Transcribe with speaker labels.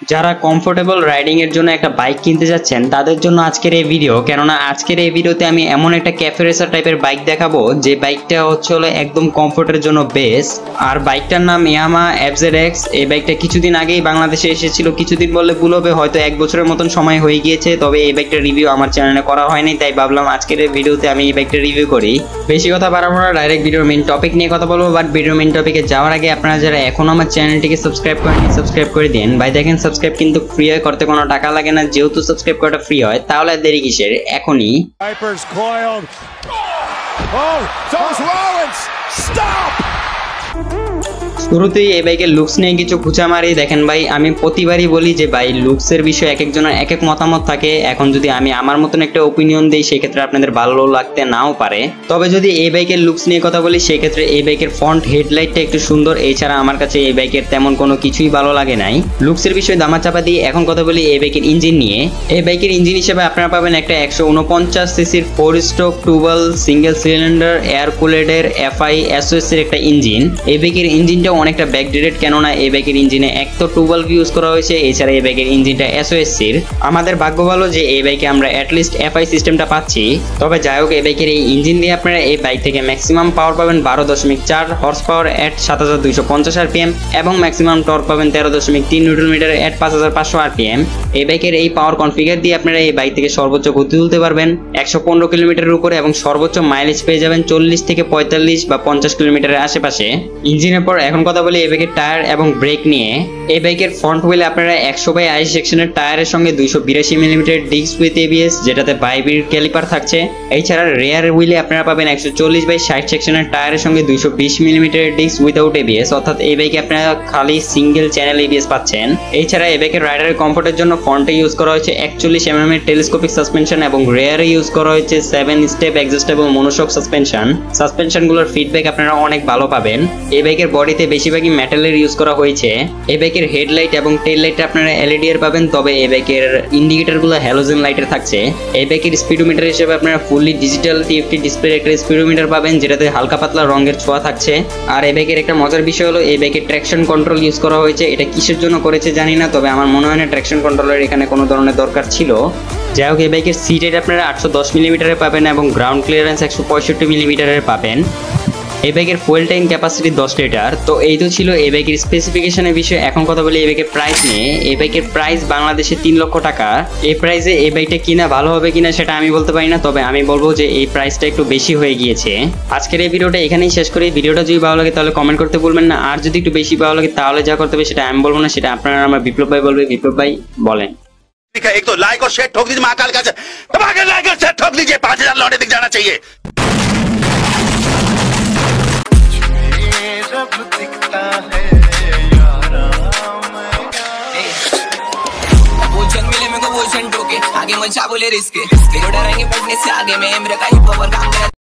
Speaker 1: যারা comfortable riding এর জন্য একটা বাইক কিনতে যাচ্ছেন তাদের জন্য আজকের এই ভিডিও। কেননা আজকের এই ভিডিওতে আমি এমন একটা ক্যাফে রেসার টাইপের বাইক দেখাবো যে বাইকটা হলো একদম কমফোর্টের জন্য বেস্ট। আর বাইকটার নাম ইয়ামাহা FZX। এই বাইকটা কিছুদিন আগেই বাংলাদেশে এসেছিল, কিছুদিন বললে ভুল হবে, হয়তো 1 বছরের মতন সময় হয়ে গিয়েছে। তবে এই বাইকটার রিভিউ আমার চ্যানেলে করা হয়নি, তাই ভাবলাম আজকের এই ভিডিওতে আমি এই বাইকটা রিভিউ করি। বেশি কথা বাড়াবো না, ডাইরেক্ট ভিডিওর মেইন টপিক নিয়ে কথা বলবো। বাট ভিডিওর মেইন টপিকে যাওয়ার আগে আপনারা যারা এখনো আমার চ্যানেলটিকে সাবস্ক্রাইব করেননি সাবস্ক্রাইব করে দিন ভাই। দেখেন সাবস্ক্রাইব কিন্তু ফ্রি হয়, করতে কোনো টাকা লাগে না। যেহেতু সাবস্ক্রাইব করাটা ফ্রি হয় তাহলে দেরি কিসের, এখনই। শুরুতেই এই বাইকের লুকস নিয়ে কিছু খুঁচা মারি। দেখেন ভাই, আমি প্রতিবারই বলি যে ভাই লুকসের বিষয়ে এক একজনের এক এক মতামত থাকে। এখন যদি আমি আমার মতন একটা ওপিনিয়ন দিই সেক্ষেত্রে আপনাদের ভালো লাগতে নাও পারে। তবে যদি এই বাইকের লুকস নিয়ে কথা বলি সেক্ষেত্রে এই বাইকের ফ্রন্ট হেডলাইটটা একটু সুন্দর। এছাড়া আমার কাছে এই বাইকের তেমন কোনো কিছুই ভালো লাগে নাই। লুকসের বিষয়ে দামাচাপা দিয়ে এখন কথা বলি এই বাইকের ইঞ্জিন নিয়ে। এই বাইকের ইঞ্জিন হিসেবে আপনারা পাবেন একটা 149 সিসির 4 স্ট্রোক 12 সিঙ্গেল সিলিন্ডার এয়ার কুলেটের FI SOS এর একটা ইঞ্জিন। এই বাইকের ইঞ্জিনটা অনেকটা ব্যাকডেটেড, কেননা এই বাইকের ইঞ্জিনে এক তো 12 ইউজ করা হয়েছে, এছাড়া এই বাইকের ইঞ্জিনটা SOS এর। আমাদের ভাগ্য ভালো যে এই বাইকে আমরা অ্যাটলিস্ট FI সিস্টেমটা পাচ্ছি। তবে যাই হোক, এই বাইকের এই ইঞ্জিন দিয়ে আপনারা এই বাইক থেকে ম্যাক্সিমাম পাওয়ার পাবেন 12.4 হর্স পাওয়ার এট 7250 RPM এবং ম্যাক্সিমাম টর্ক পাবেন 13.3 নিউটন মিটার এট 5500 RPM। এই বাইকের এই পাওয়ার কনফিগার দিয়ে আপনারা এই বাইক থেকে সর্বোচ্চ গতি তুলতে পারবেন 115 কিলোমিটারের উপরে এবং সর্বোচ্চ মাইলেজ পেয়ে যাবেন 40 থেকে 45 বা 50 কিলোমিটারের আশেপাশে। ইঞ্জিনের পর এখন কথা বলি এই বাইকের টায়ার এবং ব্রেক নিয়ে। এই বাইকের ফ্রন্ট হুইলে আপনারা 100/80 সেকশনের টায়ারের সঙ্গে 282 মিলিমিটার ডিস্ক উইথ ABS যেটাতে বাইবির ক্যালিপার থাকছে। এছাড়া রেয়ার হুইলে আপনারা পাবেন 140/60 সেকশনের টায়ারের সঙ্গে 220 মিলিমিটার ডিস্ক উইদাউট ABS, অর্থাৎ এই বাইকে আপনারা খালি সিঙ্গেল চ্যানেল ABS পাচ্ছেন। এছাড়া এই বাইকের রাইডারের কমফোর্টের জন্য ফ্রন্টে ইউজ করা হয়েছে 41 mm এর টেলিস্কোপিক সাসপেনশন এবং রেয়ারে ইউজ করা হয়েছে 7 স্টেপ অ্যাডজাস্টেবল মনোশক সাসপেনশনগুলোর ফিডব্যাক আপনারা অনেক ভালো পাবেন। এই বাইকের বডিতে বেশিরভাগই মেটালের ইউজ করা হয়েছে। এই বাইকের হেডলাইট এবং টেল লাইট আপনারা LED এর পাবেন, তবে এই বাইকের ইন্ডিকেটরগুলো হ্যালোজেন লাইটের থাকছে। এই বাইকের স্পিডোমিটার হিসেবে আপনারা ফুললি ডিজিটাল TFT ডিসপ্লে একটা স্পিডোমিটার পাবেন যেটাতে হালকা পাতলা রঙের ছোঁয়া থাকছে। আর এই বাইকের একটা মজার বিষয় হলো এই বাইকের ট্র্যাকশন কন্ট্রোল ইউজ করা হয়েছে। এটা কিসের জন্য করেছে জানি না, তবে আমার মনে হয় না ট্র্যাকশন কন্ট্রোলের এখানে কোনো ধরনের দরকার ছিল। যাই হোক, এই বাইকের সিট হাইট আপনারা 810 মিলিমিটারের পাবেন এবং গ্রাউন্ড ক্লিয়ারেন্স 165 মিলিমিটারের পাবেন। এই বাইকের ফুয়েল ট্যাঙ্ক ক্যাপাসিটি 10 লিটার। তো এই তো ছিল এই বাইকের স্পেসিফিকেশনের বিষয়। এখন কথা বলি এই বাইকের প্রাইস নিয়ে। এই বাইকের প্রাইস বাংলাদেশে 3 লক্ষ টাকা। এই প্রাইসে এই বাইকটা কিনা ভালো হবে কিনা সেটা আমি বলতে পারি না, তবে আমি বলবো যে এই প্রাইসটা একটু বেশি হয়ে গিয়েছে। আজকের এই ভিডিওটা এখানেই শেষ করি। ভিডিওটা যদি ভালো লাগে তাহলে কমেন্ট করতে ভুলবেন না, আর যদি একটু বেশি ভালো লাগে তাহলে যা করতে হবে সেটা আমি বলবো না, সেটা আপনারা আমার বিপ্লব ভাই বলবে। বিপ্লব ভাই বলেন।
Speaker 2: एक तो लाइक और शेयर ठोक दीजिए, महाकाल का लाइक और शेयर ठोक दीजिए, 5000 लौटे दिख जाना चाहिए।
Speaker 3: आगे मचा बोले रिस्क डरेंगे बढ़ने से आगे में मेरा का ही पावर काम